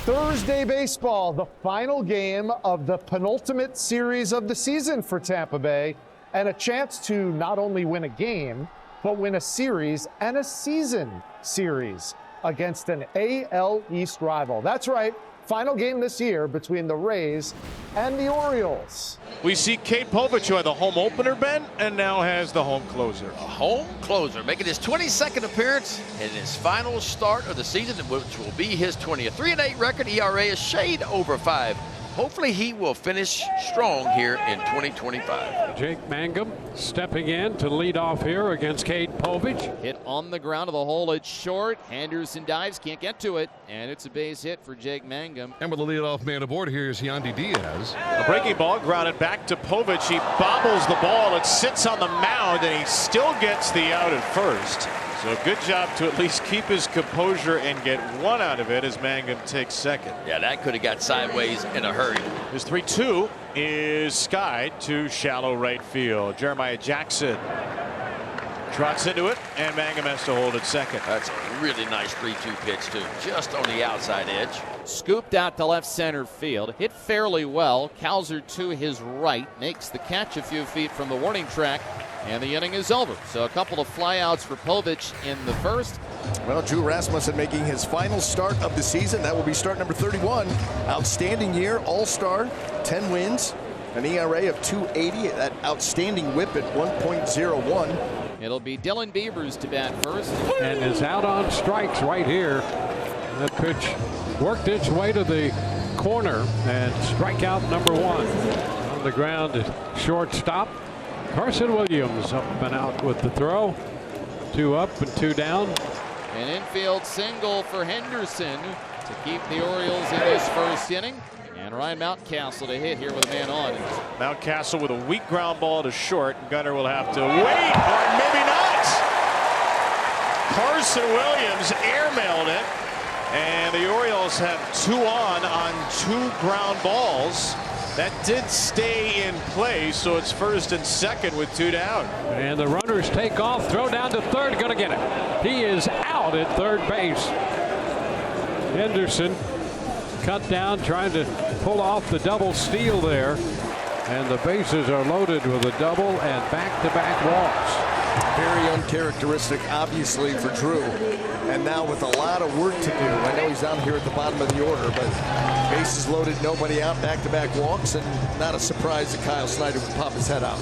Thursday baseball, the final game of the penultimate series of the season for Tampa Bay, and a chance to not only win a game, but win a series and a season series against an AL East rival. That's right, final game this year between the Rays and the Orioles. We see Cade Povich, who had the home opener, Ben, and now has the home closer. A home closer, making his 22nd appearance in his final start of the season, which will be his 20th. 3-8 record, ERA is shade over 5. Hopefully he will finish strong here in 2025. Jake Mangum stepping in to lead off here against Cade Povich. Hit on the ground of the hole, it's short. Henderson dives, can't get to it, and it's a base hit for Jake Mangum. And with the leadoff man aboard here is Yandy Diaz. A breaking ball grounded back to Povich. He bobbles the ball. It sits on the mound, and he still gets the out at first. So good job to at least keep his composure and get one out of it as Mangum takes second. Yeah, that could have got sideways in a hurry. His 3-2 is skied to shallow right field. Jeremiah Jackson trots into it, and Mangum has to hold at second. That's a really nice 3-2 pitch, too. Just on the outside edge. Scooped out to left center field. Hit fairly well. Cowser to his right. Makes the catch a few feet from the warning track. And the inning is over. So a couple of flyouts for Povich in the first. Well, Drew Rasmussen making his final start of the season. That will be start number 31. Outstanding year, all-star, 10 wins, an ERA of 2.80, that outstanding whip at 1.01. It'll be Dylan Beavers to bat first. And is out on strikes right here. That pitch worked its way to the corner, and strikeout number 1. On the ground at shortstop. Carson Williams up and out with the throw. 2 up and 2 down. An infield single for Henderson to keep the Orioles in this first inning. And Ryan Mountcastle to hit here with a man on. Mountcastle with a weak ground ball to short. Gunnar will have to wait, or maybe not. Carson Williams airmailed it. And the Orioles have 2 on 2 ground balls. That did stay in play, so it's first and second with 2 down. And the runners take off, throw down to third, going to get it. He is out at third base. Henderson cut down, trying to pull off the double steal there. And the bases are loaded with a double and back-to-back walks. Very uncharacteristic, obviously, for Drew. And now with a lot of work to do. I know he's down here at the bottom of the order, but bases loaded, nobody out, back-to-back walks, and not a surprise that Kyle Snyder would pop his head out.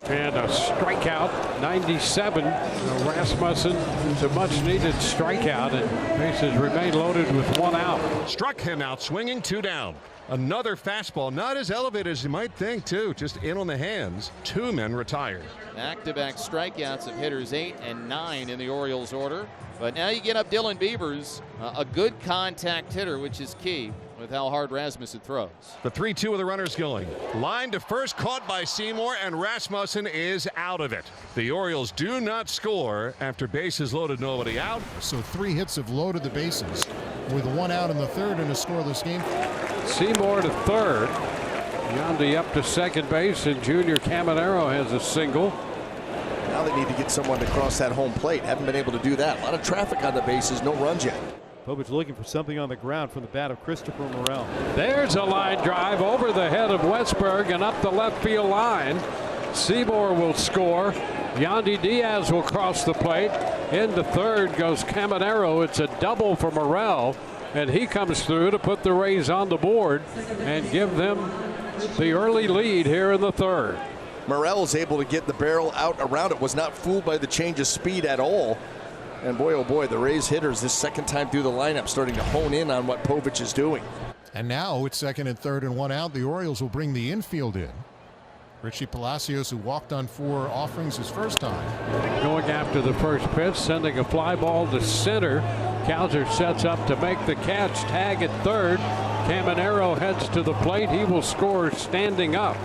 And a strikeout, 97. Rasmussen, it's a much-needed strikeout, and bases remain loaded with 1 out. Struck him out swinging, 2 down. Another fastball, not as elevated as you might think, too. Just in on the hands. 2 men retired. Back-to-back strikeouts of hitters 8 and 9 in the Orioles order. But now you get up Dylan Beavers, a good contact hitter, which is key with how hard Rasmussen throws. The 3-2 of the runners going. Line to first, caught by Seymour, and Rasmussen is out of it. The Orioles do not score after bases loaded, nobody out. So 3 hits have loaded the bases with 1 out in the third in a scoreless game. Seymour to third. Yandy up to second base, and Junior Caminero has a single. Now they need to get someone to cross that home plate. Haven't been able to do that. A lot of traffic on the bases, no runs yet. Povich looking for something on the ground from the bat of Christopher Morel. There's a line drive over the head of Westberg and up the left field line. Seymour will score. Yandy Diaz will cross the plate. Into third goes Caminero. It's a double for Morel, and he comes through to put the Rays on the board and give them the early lead here in the third. Morel is able to get the barrel out around it, was not fooled by the change of speed at all. And boy, oh boy, the Rays hitters this second time through the lineup starting to hone in on what Povich is doing. And now it's second and third and 1 out. The Orioles will bring the infield in. Richie Palacios, who walked on 4 offerings his first time. Going after the first pitch, sending a fly ball to center. Cowser sets up to make the catch. Tag at third. Caminero heads to the plate. He will score standing up.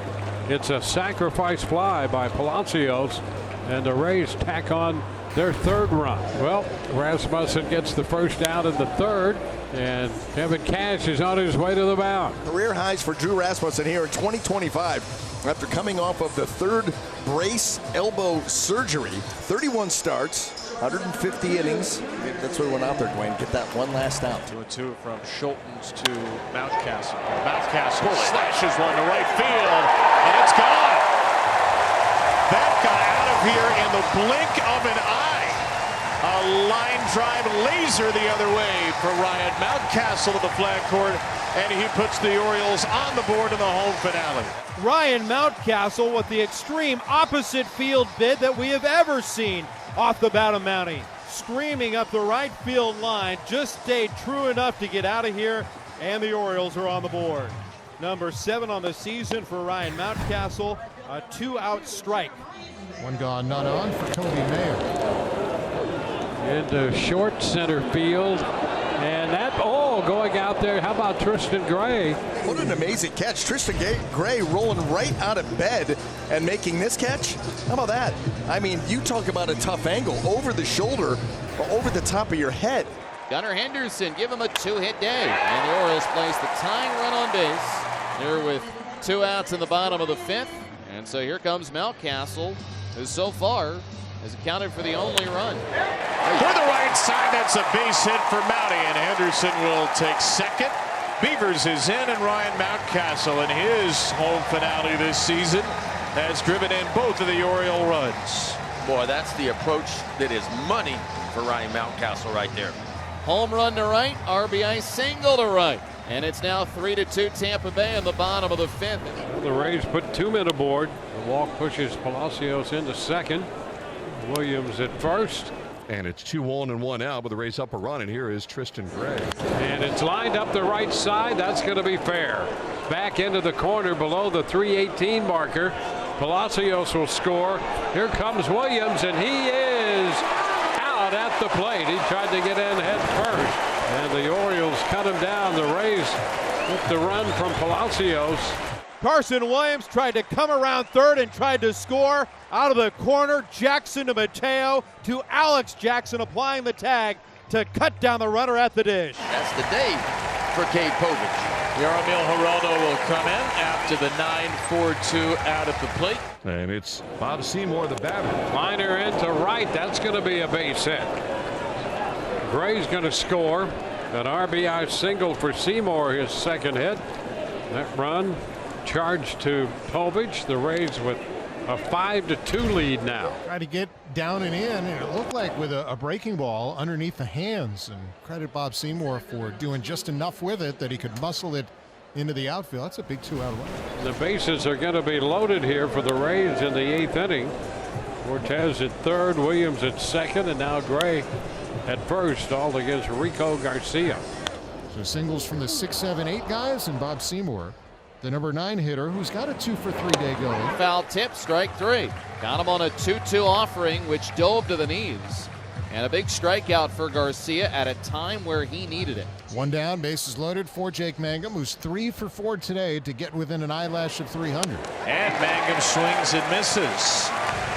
It's a sacrifice fly by Palacios, and the Rays tack on their 3rd run. Well, Rasmussen gets the first out in the 3rd, and Kevin Cash is on his way to the mound. Career highs for Drew Rasmussen here in 2025 after coming off of the 3rd brace elbow surgery. 31 starts, 150 innings. That's what we went out there, Dwayne. Get that one last out. 2-2 from Schultens to Mountcastle. Mountcastle slashes one to right field, and it's gone. That got out of here in the blink of an eye. A line drive laser the other way for Ryan Mountcastle to the flag court, and he puts the Orioles on the board in the home finale. Ryan Mountcastle with the extreme opposite field bid that we have ever seen off the bat of Mountie. Screaming up the right field line, just stayed true enough to get out of here, and the Orioles are on the board. Number 7 on the season for Ryan Mountcastle, a 2-out strike. One gone, none on for Kobe Mayo. Into short center field. And that, going out there. How about Tristan Gray? What an amazing catch. Tristan Gray rolling right out of bed and making this catch. How about that? I mean, you talk about a tough angle over the shoulder or over the top of your head. Gunnar Henderson give him a 2-hit day. And the Orioles place the tying run on base. They're with 2 outs in the bottom of the 5th. And so here comes Mountcastle, who so far has accounted for the only run. For the right side, that's a base hit for Mountie, and Henderson will take second. Beavers is in, and Ryan Mountcastle in his home finale this season has driven in both of the Oriole runs. Boy, that's the approach that is money for Ryan Mountcastle right there. Home run to right, RBI single to right. And it's now 3-2 Tampa Bay in the bottom of the 5th. The Rays put 2 men aboard. The walk pushes Palacios into second. Williams at first. And it's 2-1 and 1 out with the Rays up a run, and here is Tristan Gray. And it's lined up the right side. That's going to be fair. Back into the corner below the 318 marker. Palacios will score. Here comes Williams, and he is out at the plate. He tried to get in head first, and the Orioles cut him down. The Rays with the run from Palacios. Carson Williams tried to come around third and tried to score out of the corner. Jackson to Mateo to Alex Jackson applying the tag to cut down the runner at the dish. That's the day for Cade Povich. Yaramil Geraldo will come in after the 9-4-2 out at the plate. And it's Bob Seymour, the batter. Liner into right. That's going to be a base hit. Gray's going to score. An RBI single for Seymour, his second hit. That run charged to Povich. The Rays with a 5-2 lead now. Try to get down and in, and it looked like with a breaking ball underneath the hands. And credit Bob Seymour for doing just enough with it that he could muscle it into the outfield. That's a big 2-out run. The bases are going to be loaded here for the Rays in the 8th inning. Cortez at third, Williams at second, and now Gray at first, all against Rico Garcia. So singles from the 6, 7, 8 guys, and Bob Seymour, the number 9 hitter, who's got a 2-for-3 day going. Foul tip, strike 3. Got him on a 2-2 offering, which dove to the knees. And a big strikeout for Garcia at a time where he needed it. One down, bases loaded for Jake Mangum, who's 3 for 4 today to get within an eyelash of 300. And Mangum swings and misses.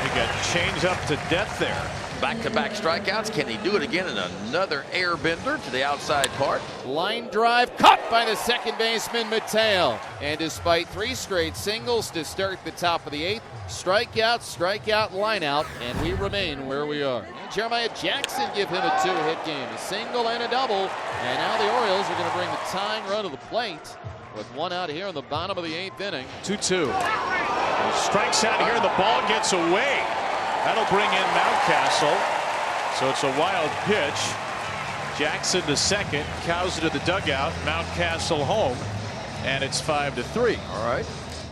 He got changed up to death there. Back-to-back strikeouts. Can he do it again in another air bender to the outside part? Line drive caught by the second baseman Mateo. And despite 3 straight singles to start the top of the 8th, strikeout, line out, and we remain where we are. And Jeremiah Jackson give him a 2-hit game, a single and a double. And now the Orioles are going to bring the tying run to the plate with 1 out here in the bottom of the 8th inning. 2-2. Strikes out here, the ball gets away. That'll bring in Mountcastle. So it's a wild pitch. Jackson to second, Cowser to the dugout, Mountcastle home, and it's 5-3. All right.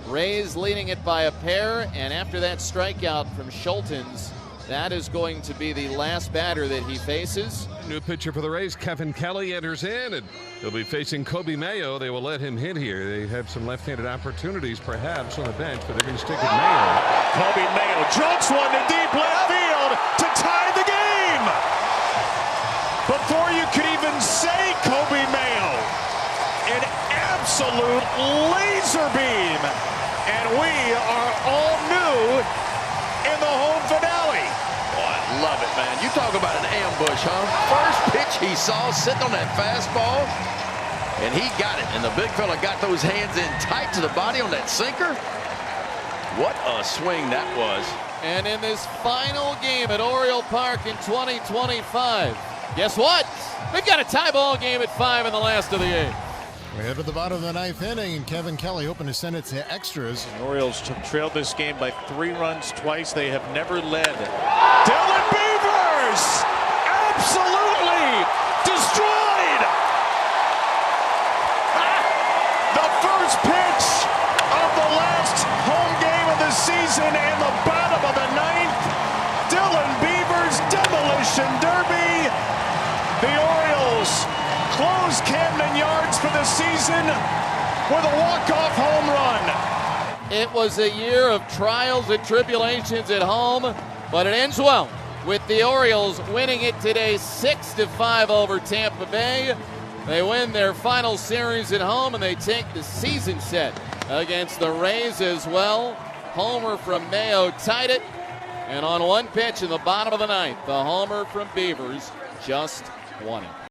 Rays leading it by a pair, and after that strikeout from Schultens, that is going to be the last batter that he faces. New pitcher for the Rays, Kevin Kelly, enters in, and he'll be facing Kobe Mayo. They will let him hit here. They have some left-handed opportunities perhaps on the bench, but they're going to stick with Mayo. Kobe Mayo jumps one to deep left field to tie the game. Before you could even say Kobe Mayo, an absolute laser beam, and we are all new in the home finale. Boy, I love it, man. You talk about an ambush, huh? First pitch he saw sitting on that fastball, and he got it. And the big fella got those hands in tight to the body on that sinker. What a swing that was. And in this final game at Oriole Park in 2025, guess what? We've got a tie ball game at 5 in the last of the 8th. We head to the bottom of the 9th inning, and Kevin Kelly hoping to send it to extras. The Orioles trailed this game by 3 runs twice. They have never led. Dylan Beavers! Absolutely destroyed! The first pitch of the last home game of the season in the bottom of the 9th. Dylan Beavers demolition derby. The Orioles close Camden Yards for the season with a walk-off home run. It was a year of trials and tribulations at home, but it ends well with the Orioles winning it today 6-5 over Tampa Bay. They win their final series at home, and they take the season set against the Rays as well. Homer from Mayo tied it, and on one pitch in the bottom of the 9th, the homer from Beavers just won it.